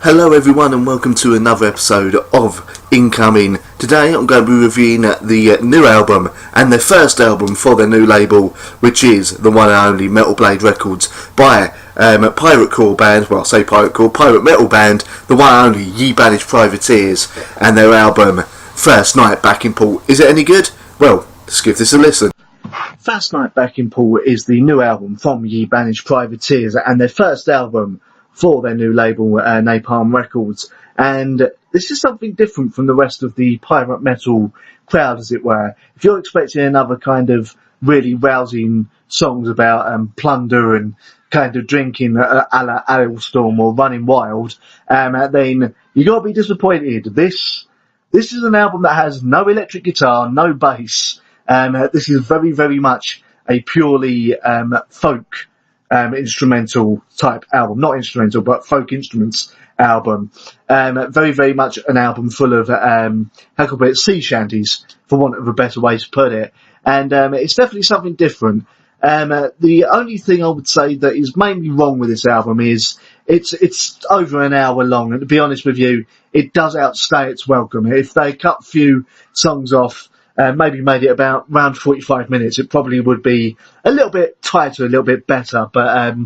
Hello everyone and welcome to another episode of Incoming. Today I'm going to be reviewing the new album and their first album for their new label, which is the one and only Metal Blade Records by pirate metal band, the one and only Ye Banished Privateers, and their album First Night Back in Port. Is it any good? Well, let's give this a listen. First Night Back in Port is the new album from Ye Banished Privateers and their first album for their new label, Napalm Records, and this is something different from the rest of the pirate metal crowd, as it were. If you're expecting another kind of really rousing songs about plunder and kind of drinking a la Alestorm or Running Wild, then you got to be disappointed. This is an album that has no electric guitar, no bass. This is very, very much a purely folk instrumental type album. Not instrumental, but folk instruments album. Very, very much an album full of, sea shanties, for want of a better way to put it. And it's definitely something different. The only thing I would say that is mainly wrong with this album is it's over an hour long, and to be honest with you, it does outstay its welcome. If they cut a few songs off, maybe made it about around 45 minutes, it probably would be a little bit tighter, a little bit better. But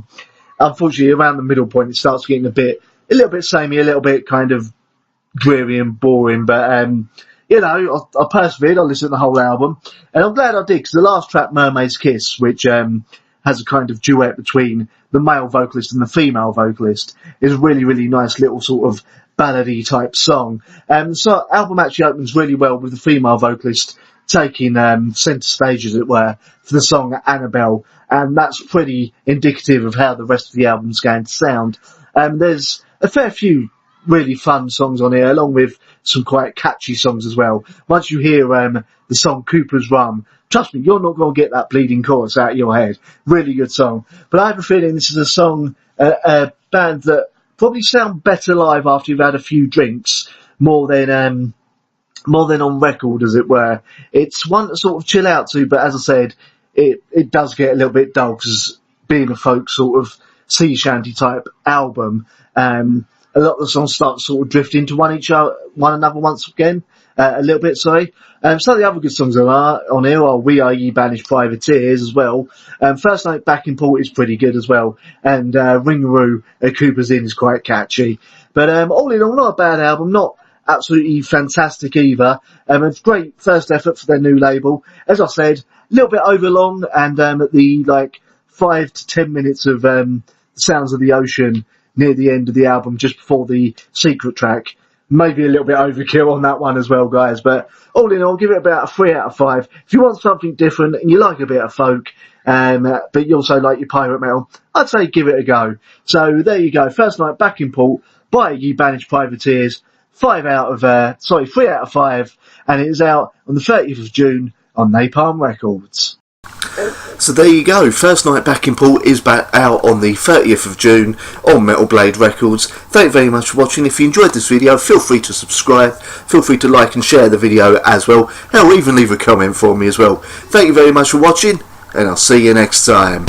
unfortunately, around the middle point, it starts getting a little bit samey, a little bit kind of dreary and boring. But I persevered. I listened to the whole album, and I'm glad I did, because the last track, Mermaid's Kiss, which has a kind of duet between the male vocalist and the female vocalist, is a really, really nice little sort of ballady type song. So album actually opens really well with the female vocalist taking centre stage, as it were, for the song Annabelle, and that's pretty indicative of how the rest of the album's going to sound. There's a fair few really fun songs on here, along with some quite catchy songs as well. Once you hear the song Cooper's Rum, trust me, you're not going to get that bleeding chorus out of your head. Really good song. But I have a feeling this is a song, a band that probably sound better live after you've had a few drinks, more than on record, as it were. It's one to sort of chill out to, but as I said, it does get a little bit dull, because being a folk sort of sea shanty type album, a lot of the songs start to sort of drift into one another once again, a little bit, sorry. Some of the other good songs that are on here are We Are Ye Banished Privateers as well. First Night Back in Port is pretty good as well, and Ringaroo at Cooper's Inn is quite catchy. But all in all, not a bad album, not absolutely fantastic either. It's a great first effort for their new label. As I said, a little bit overlong, and at the 5 to 10 minutes of Sounds of the Ocean near the end of the album, just before the secret track, maybe a little bit overkill on that one as well, guys. But all in all, give it about a 3 out of 5. If you want something different and you like a bit of folk, but you also like your pirate metal, I'd say give it a go. So there you go. First Night Back in Port by Ye Banished Privateers. 3 out of 5, and it is out on the 30th of June on Napalm Records. So there you go, First Night Back in Port is back out on the 30th of June on Metal Blade Records. Thank you very much for watching. If you enjoyed this video, feel free to subscribe, feel free to like and share the video as well, or even leave a comment for me as well. Thank you very much for watching, and I'll see you next time.